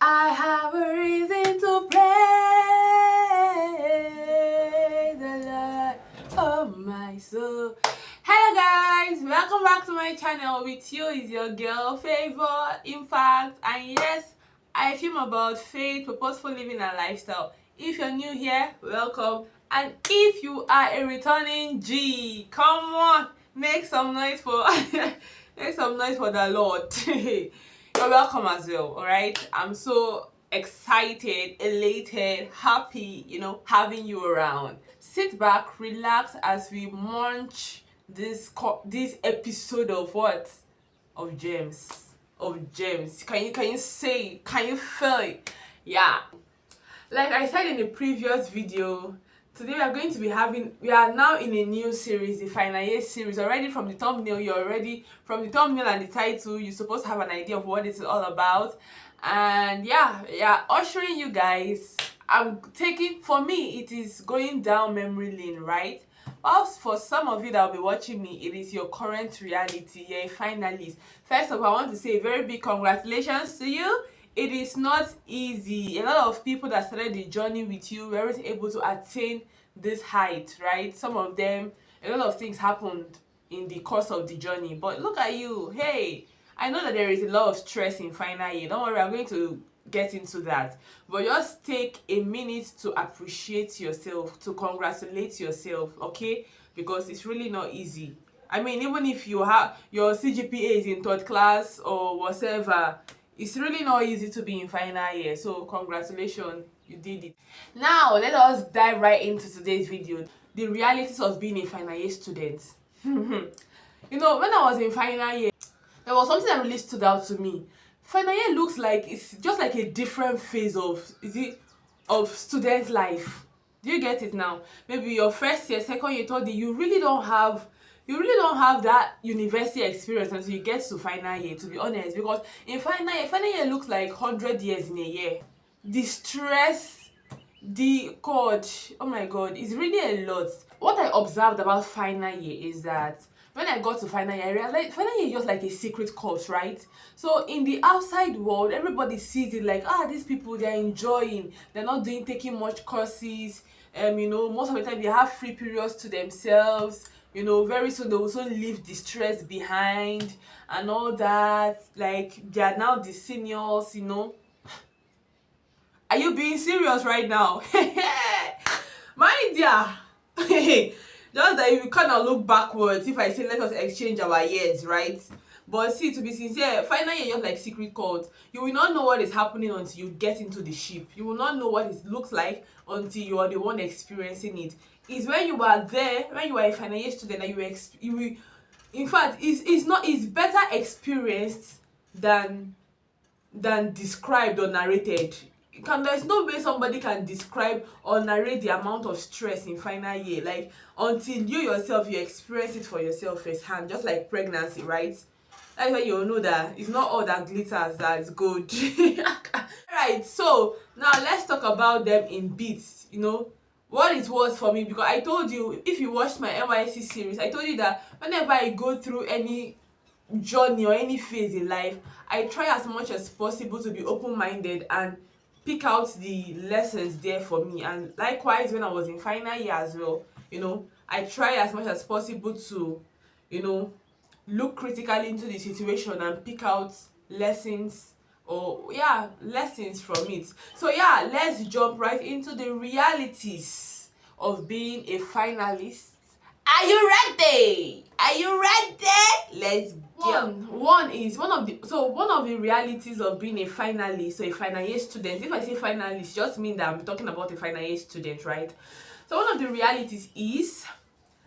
I have a reason to praise the Lord, oh my soul. Hello guys, welcome back to my channel. With you is your girl Favor, Impact, and yes, I film about faith, purposeful living and lifestyle. If you're new here, welcome, and if you are a returning G, come on, make some noise for make some noise for the Lord. You're welcome as well. All right, I'm so excited, elated, happy, having you around. Sit back, relax as we munch this episode of what? Of gems. Of gems. Can you say it? Can you feel it? Yeah. Like I said in the previous video, today we are now in a new series, the finalist series. Already from the thumbnail, from the thumbnail and the title, you're supposed to have an idea of what it's all about. And yeah, ushering you guys. For me, it is going down memory lane, right? Whilst for some of you that will be watching me, it is your current reality. You're a finalist. First of all, I want to say a very big congratulations to you. It is not easy. A lot of people that started the journey with you weren't able to attain this height, right? Some of them, a lot of things happened in the course of the journey. But look at you. Hey, I know that there is a lot of stress in final year. Don't worry, I'm going to get into that. But just take a minute to appreciate yourself, to congratulate yourself, okay? Because it's really not easy. I mean, even if you have your CGPA is in third class or whatever, it's really not easy to be in final year. So congratulations, you did it. Now let us dive right into today's video, the realities of being a final year student. When I was in final year, there was something that really stood out to me. Final year looks like it's just like a different phase of student life. Do you get it now? Maybe your first year, second year, third year, you really don't have that university experience until you get to final year, to be honest. Because in final year looks like 100 years in a year. The stress, oh my god, it's really a lot. What I observed about final year is that when I got to final year, I realized final year is just like a secret cult, right? So in the outside world, everybody sees it like, these people, they're enjoying, they're not taking much courses, most of the time they have free periods to themselves, very soon they will soon leave the stress behind and all that. Like, they are now the seniors. Are you being serious right now? My dear. Just that if you kind of look backwards, if I say let us exchange our years, right? But see, to be sincere, final year just like secret code. You will not know what is happening until you get into the ship. You will not know what it looks like until you are the one experiencing it. It's when you are there, when you are a final year student, that you will. In fact, it's better experienced than described or narrated. There's no way somebody can describe or narrate the amount of stress in final year, like, until you yourself you experience it for yourself firsthand. Just like pregnancy, right? That's why you'll know that it's not all that glitters that is good. Right, so now let's talk about them in bits. What it was for me, because I told you, if you watched my NYC series, I told you that whenever I go through any journey or any phase in life, I try as much as possible to be open-minded and pick out the lessons there for me. And likewise, when I was in final year as well, I try as much as possible to look critically into the situation and pick out lessons lessons from it. So let's jump right into the realities of being a finalist. Are you ready? Let's go. One of the realities of being a finalist, so a final year student. If I say finalist, just mean that I'm talking about a final year student, right? So one of the realities is,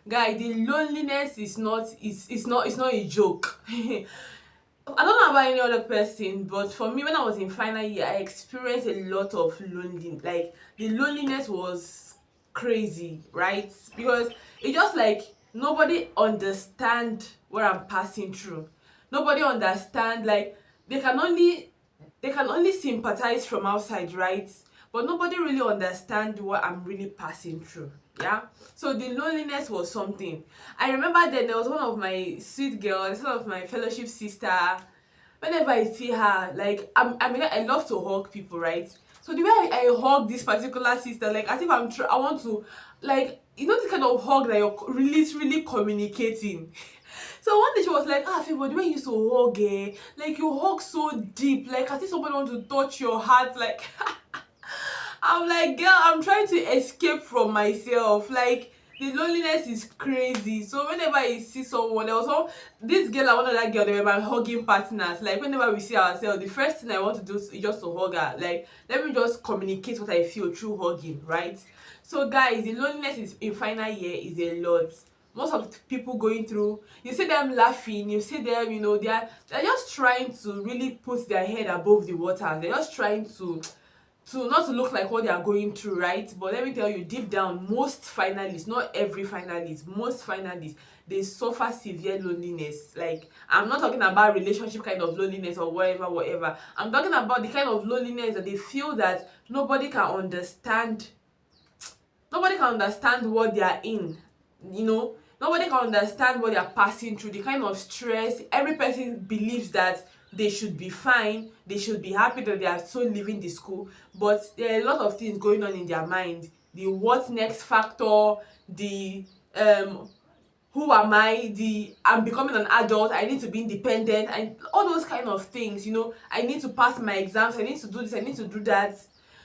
guys, the loneliness is not a joke. I don't know about any other person, but for me, when I was in final year, I experienced a lot of loneliness. Like, the loneliness was crazy, right? Because it's just like nobody understand what I'm passing through. Nobody understand. Like, they can only sympathize from outside, right? But nobody really understand what I'm really passing through. Yeah, so the loneliness was something. I remember then there was one of my sweet girls, one of my fellowship sister. whenever I see her, like I mean, I love to hug people, right? So the way I hug this particular sister, like as if I want to, like, you know, this kind of hug that you're really communicating. So one day she was like, ah, Favour, the way you used to hug, like you hug so deep, like as if somebody want to touch your heart, like I'm like, girl, I'm trying to escape from myself. Like, the loneliness is crazy. So whenever I see someone, there was one, this girl and one other girl, they were my hugging partners. Like whenever we see ourselves, the first thing I want to do is just to hug her. Like, let me just communicate what I feel through hugging, right? So guys, the loneliness is in final year is a lot. Most of the people going through, you see them laughing, you see them, you know, they're just trying to really put their head above the water. They're just trying to not to look like what they are going through, right? But let me tell you, deep down, most finalists, not every finalist, most finalists, they suffer severe loneliness. Like, I'm not talking about relationship kind of loneliness or whatever. I'm talking about the kind of loneliness that they feel that nobody can understand what they are in, you know. Nobody can understand what they are passing through, the kind of stress. Every person believes that they should be fine, they should be happy that they are so leaving the school, but there are a lot of things going on in their mind. The what next factor, the who am I, the I'm becoming an adult, I need to be independent, and all those kind of things, you know. I need to pass my exams, I need to do this, I need to do that.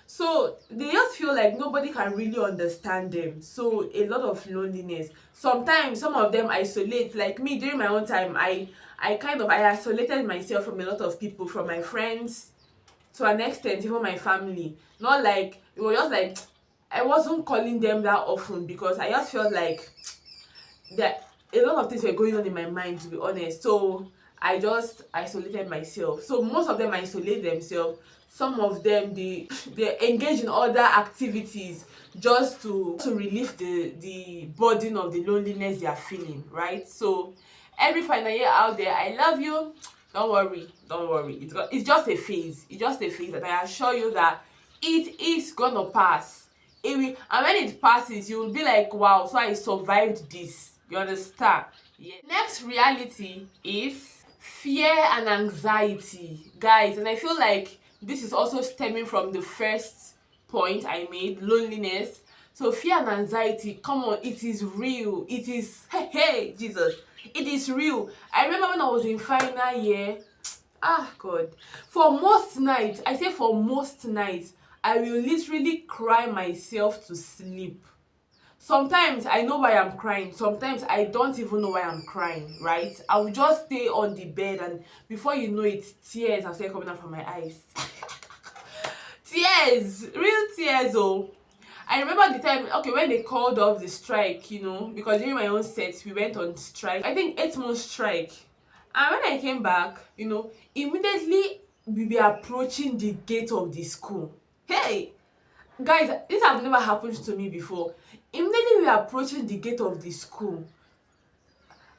So they just feel like nobody can really understand them. So a lot of loneliness. Sometimes some of them isolate. Like me, during my own time, I isolated myself from a lot of people, from my friends, to an extent even my family. Not like, it was just like I wasn't calling them that often because I just felt like that a lot of things were going on in my mind, to be honest. So I just isolated myself. So most of them isolate themselves. Some of them, they engage in other activities just to relieve the burden of the loneliness they are feeling, right? So every final year out there, I love you. Don't worry, it's just a phase. It's just a phase, and I assure you that it is gonna pass. It will, and when it passes, you will be like, wow, so I survived this. You understand? Yeah. Next reality is fear and anxiety, guys. And I feel like this is also stemming from the first point I made, loneliness. So fear and anxiety, come on, it is real. It is, hey, Jesus, it is real. I remember when I was in final year, ah, God, for most nights, I say for most nights, I will literally cry myself to sleep. Sometimes I know why I'm crying, sometimes I don't even know why I'm crying, right? I will just stay on the bed, and before you know it, tears are started coming out from my eyes. Tears, real tears. Oh, I remember the time, okay, when they called off the strike, you know, because during my own set we went on strike, I think 8 month strike. And when I came back, you know, immediately we were approaching the gate of the school. Hey, guys, this have never happened to me before. Immediately we were approaching the gate of the school,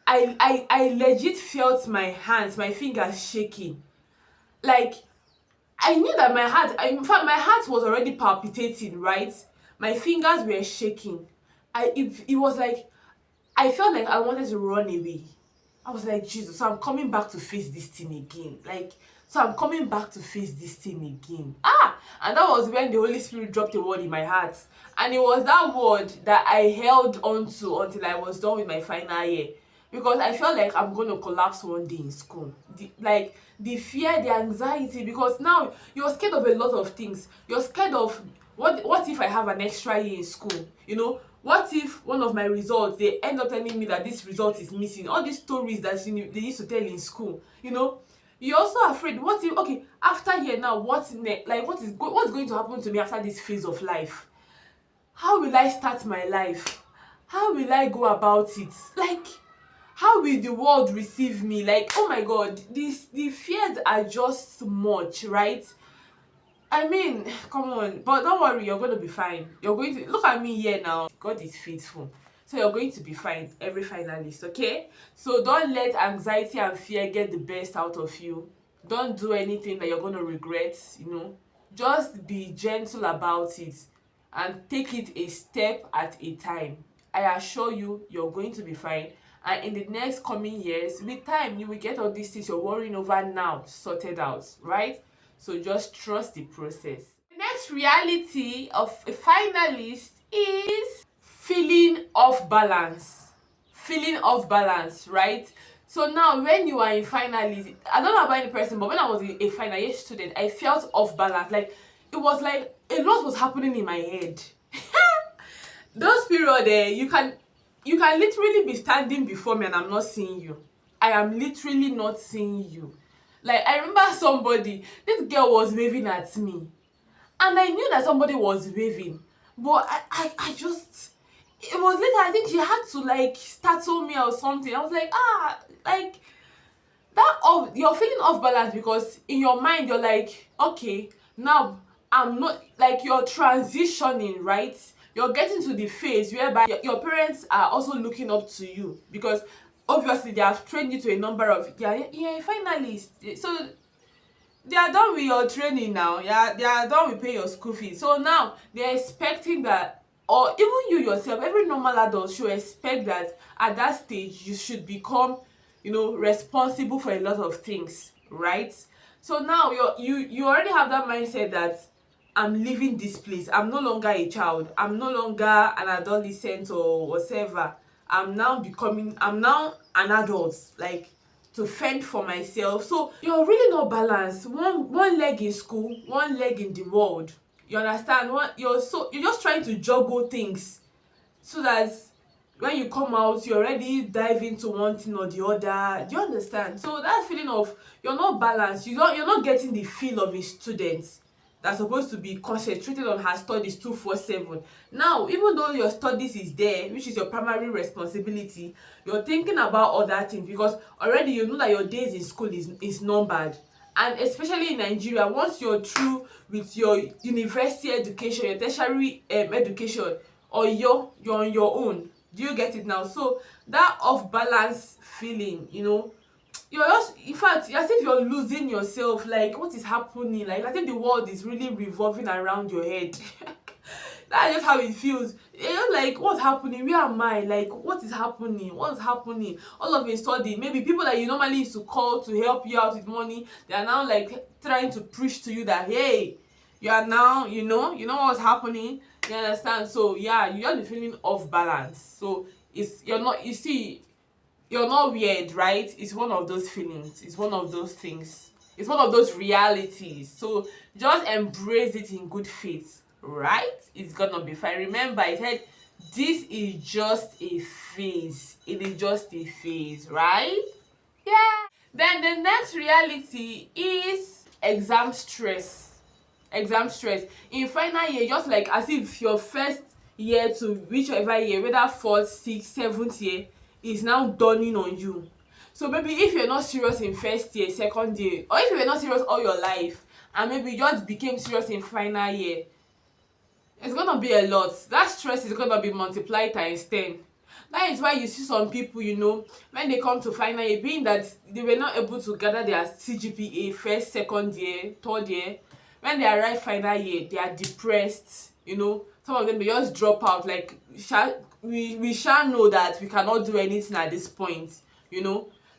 I legit felt my hands, my fingers shaking. Like, I knew that in fact, my heart was already palpitating, right? My fingers were shaking. It was like, I felt like I wanted to run away. I was like, Jesus, so I'm coming back to face this thing again. Like, so I'm coming back to face this thing again. Ah! And that was when the Holy Spirit dropped a word in my heart. And it was that word that I held on to until I was done with my final year. Because I felt like I'm going to collapse one day in school. The fear, the anxiety, because now you're scared of a lot of things. You're scared of what if I have an extra year in school? You know, what if one of my results, they end up telling me that this result is missing? All these stories that they used to tell in school, you know. You're also afraid, what if, okay, after here now, what's next? Like, what's going to happen to me after this phase of life? How will I start my life? How will I go about it? Like, how will the world receive me? Like, oh my God, the fears are just much, right? I mean, come on, but don't worry, you're going to be fine. You're going to look at me here now. God is faithful. So you're going to be fine, every finalist, okay? So don't let anxiety and fear get the best out of you. Don't do anything that you're going to regret, you know. Just be gentle about it and take it a step at a time. I assure you, you're going to be fine, and in the next coming years, with time, you will get all these things you're worrying over now sorted out, right? So just trust the process. The next reality of a finalist is feeling off balance. Feeling off balance, right? So now when you are in finalist, I don't know about any person, but when I was a final year student, I felt off balance. Like it was like a lot was happening in my head. Those period you can literally be standing before me and I'm not seeing you. I am literally not seeing you. Like I remember this girl was waving at me, and I knew that somebody was waving, but I just, it was later I think she had to like startle me or something. I was like, like that off, you're feeling off balance because in your mind you're like, okay, now I'm not, like you're transitioning, right? You're getting to the phase whereby your parents are also looking up to you, because obviously they have trained you to a number of, yeah, finalists, so they are done with your training now. Yeah, they are done with paying your school fees. So now they're expecting that, or even you yourself, every normal adult should expect that at that stage you should become, responsible for a lot of things, right? So now you already have that mindset that I'm leaving this place. I'm no longer a child. I'm no longer an adolescent or whatever. I'm now an adult. Like, to fend for myself. So you're really not balanced. One leg in school, one leg in the world. You understand? You're just trying to juggle things so that when you come out, you already dive into one thing or the other. Do you understand? So that feeling of you're not balanced, you're not getting the feel of a student that's supposed to be concentrated on her studies 247. Now, even though your studies is there, which is your primary responsibility, you're thinking about other things because already you know that your days in school is numbered. And especially in Nigeria, once you're through with your university education, your tertiary education, or you're on your own. Do you get it now? So that off balance feeling, you're just, in fact, as if you're losing yourself. Like, what is happening? Like, I think the world is really revolving around your head. That's just how it feels. You're just like, what's happening? Where am I? Like, what is happening? What's happening? All of a sudden, maybe people that you normally used to call to help you out with money, they are now like trying to preach to you that, hey, you are now, you know what's happening. You understand? So yeah, you just be feeling off balance. So you're not, you see, you're not weird, right? It's one of those feelings. It's one of those things. It's one of those realities. So just embrace it in good faith, right? It's gonna be fine. Remember, I said this is just a phase. It is just a phase, right? Yeah. Then the next reality is exam stress. Exam stress in final year, just like as if your first year to whichever year, whether fourth, sixth, seventh year, is now dawning on you. So maybe if you're not serious in first year, second year, or if you're not serious all your life and maybe you just became serious in final year, it's gonna be a lot. That stress is gonna be multiplied times 10. That is why you see some people, when they come to final year, being that they were not able to gather their CGPA first, second year, third year, when they arrive final year, they are depressed. Some of them, they just drop out. Like, we shall know that we cannot do anything at this point.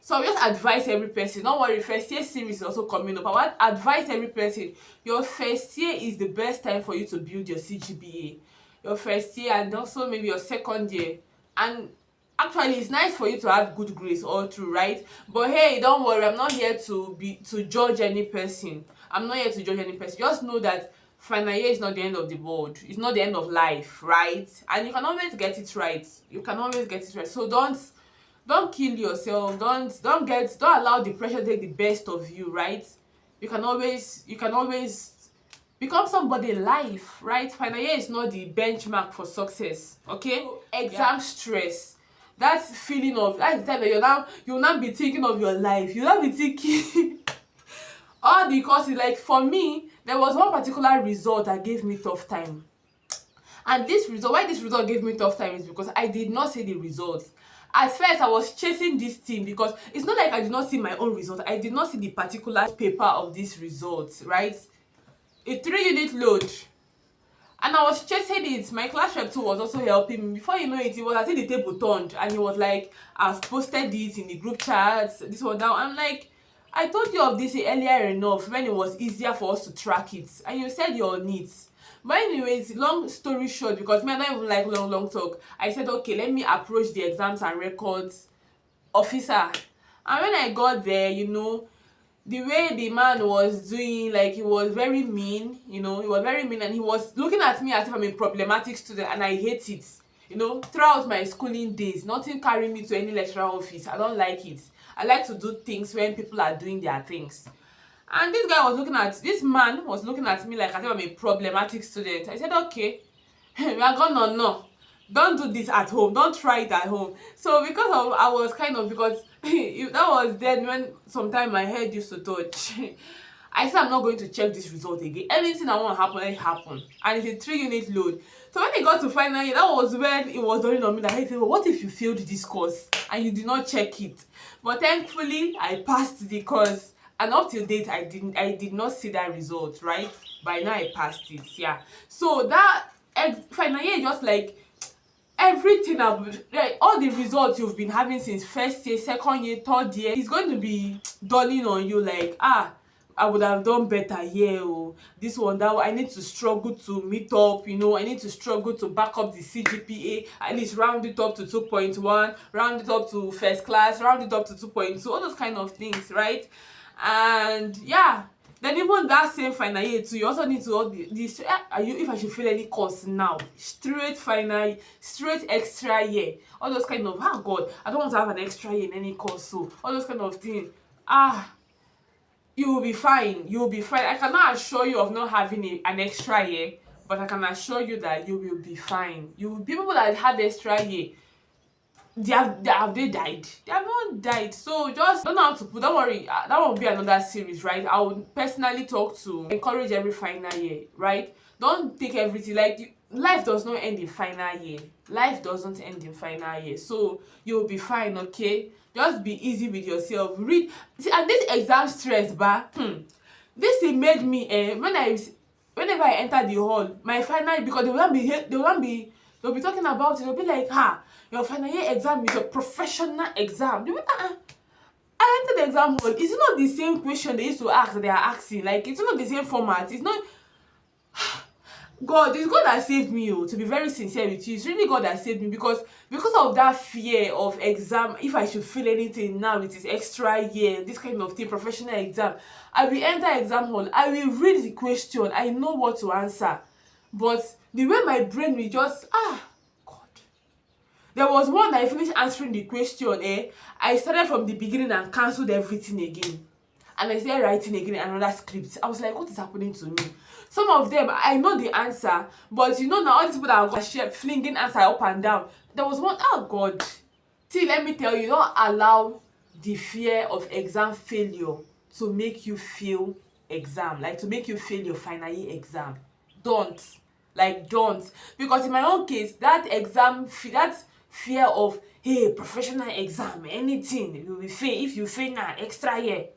So I just advise every person, don't worry, first year series is also coming up. I want advise every person, your first year is the best time for you to build your CGPA. Your first year, and also maybe your second year. And actually, it's nice for you to have good grades all through, right? But hey, don't worry, I'm not here to judge any person. I'm not here to judge any person. Just know that final year is not the end of the world. It's not the end of life, right? And you can always get it right. You can always get it right. So don't kill yourself. Don't allow the pressure to take the best of you, right? You can always become somebody in life, right? Final year is not the benchmark for success. Okay? So, exam stress. That's the time that you'll now be thinking of your life. You'll now be thinking all because like, for me, there was one particular result that gave me tough time. And why this result gave me tough time is because I did not see the results. At first, I was chasing this thing because it's not like I did not see my own result. I did not see the particular paper of this result, right? A 3-unit load. And I was chasing it. My class rep too was also helping me. Before you know it, it was as if the table turned, and he was like, I've posted this in the group chats, this one down. I'm like, I told you of this earlier enough when it was easier for us to track it, and you said your needs. But anyways, long story short, because me, I don't even like long talk, I said, okay, let me approach the exams and records officer. And when I got there, the way the man was doing, like, he was very mean, he was very mean, and he was looking at me as if I'm a problematic student, and I hate it. Throughout my schooling days, nothing carried me to any lecturer office. I don't like it. I like to do things when people are doing their things. And this man was looking at me like as if I'm a problematic student. I said, okay, we are gonna know. Don't do this at home. Don't try it at home. So because that was then when sometime my head used to touch. I said I'm not going to check this result again. Anything I want to happen, let it happen. And it's a 3-unit load. So when it got to final year, that was when it was dawning on me that, hey, well, what if you failed this course and you did not check it? But thankfully, I passed the course. And up till date, I did not see that result, right? By now I passed it, yeah. So that final year, just like everything like all the results you've been having since first year, second year, third year, is going to be dawning on you like, I would have done better here. Oh, this one, that one, I need to struggle to meet up, I need to struggle to back up the CGPA, at least round it up to 2.1, round it up to first class, round it up to 2.2, all those kind of things, right? And yeah, then even that same final year too, you also need to all this if I should fail any course now, straight final, straight extra year, all those kind of, God, I don't want to have an extra year in any course. So all those kind of things, you will be fine. You will be fine. I cannot assure you of not having an extra year, but I can assure you that you will be fine. You will be people that had extra year. Have they died? They have not died. So just don't know how to put. Don't worry. That will be another series, right? I would personally encourage every final year, right? Don't take everything like life does not end in final year. Life doesn't end in final year. So you'll be fine, okay? Just be easy with yourself. Read. See, and this exam stress, this thing made me whenever I enter the hall, my final, because they'll be talking about it. They'll be like, your final year exam is a professional exam. They'll be, I entered the exam hall. It's not the same question they used to ask that they are asking. Like, it's not the same format. It's not. God, it's God that saved me, to be very sincere with you. It's really God that saved me because of that fear of exam. If I should feel anything now, it is extra year, this kind of thing, professional exam. I will enter exam hall. I will read the question. I know what to answer. But the way my brain will just, God. There was one that I finished answering the question, I started from the beginning and cancelled everything again. And I started writing again another script. I was like, what is happening to me? Some of them, I know the answer, but now all these people that are flinging answer up and down. There was one, God. See, let me tell you, don't allow the fear of exam failure to make you fail exam, like to make you fail your final year exam. Don't. Because in my own case, that fear of, hey, professional exam, anything, you will fail. If you fail now, extra year.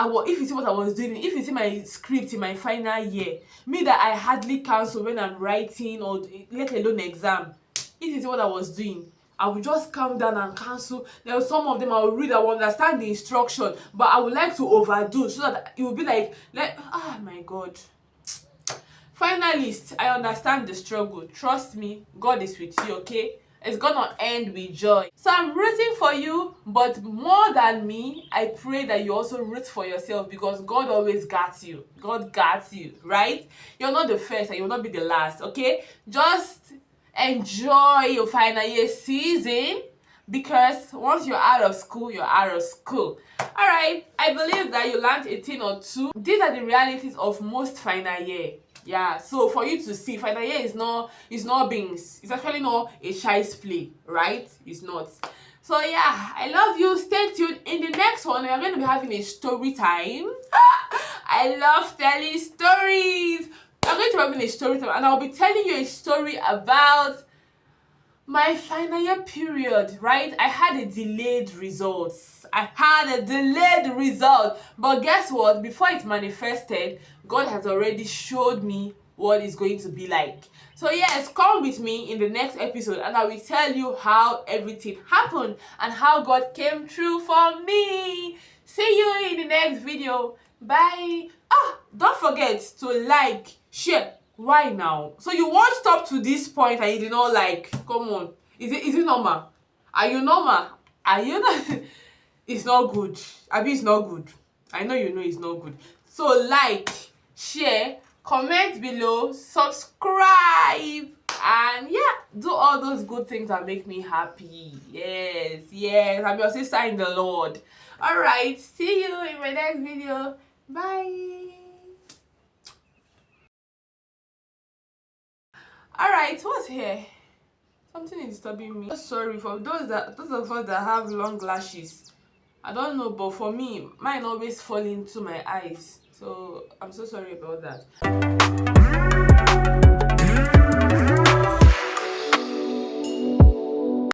If you see what I was doing, if you see my script in my final year, me that I hardly cancel when I'm writing or let alone exam, if you see what I was doing, I will just calm down and cancel. There are some of them I will read, I will understand the instruction, but I would like to overdo so that it will be like my God. Finalist, I understand the struggle. Trust me, God is with you, okay? It's gonna end with joy. So I'm rooting for you, but more than me, I pray that you also root for yourself because God always got you. God got you, right? You're not the first and you'll not be the last, okay? Just enjoy your final year season because once you're out of school, you're out of school. All right, I believe that you learned a thing or two. These are the realities of most final year. Yeah, so for you to see, final year is not beans. It's actually not a child's play, right? It's not. So yeah, I love you. Stay tuned. In the next one, we are going to be having a story time. I love telling stories. I'm going to be having a story time, and I'll be telling you a story about my final year period, right? I had a delayed result. But guess what? Before it manifested, God has already showed me what it's going to be like. So yes, come with me in the next episode and I will tell you how everything happened and how God came through for me. See you in the next video. Bye. Don't forget to like, share. Why now? So you watched up to this point and you did not like. Come on. Is it normal? Are you normal? Are you not? It's not good. Abi, it's not good. I know you know it's not good. So like, share, comment below, subscribe, and yeah, do all those good things that make me happy. Yes, I'm your sister in the Lord. All right, see you in my next video. Bye. All right, what's here? Something is disturbing me. Sorry for those of us that have long lashes. I don't know, but for me, mine always fall into my eyes. So I'm so sorry about that.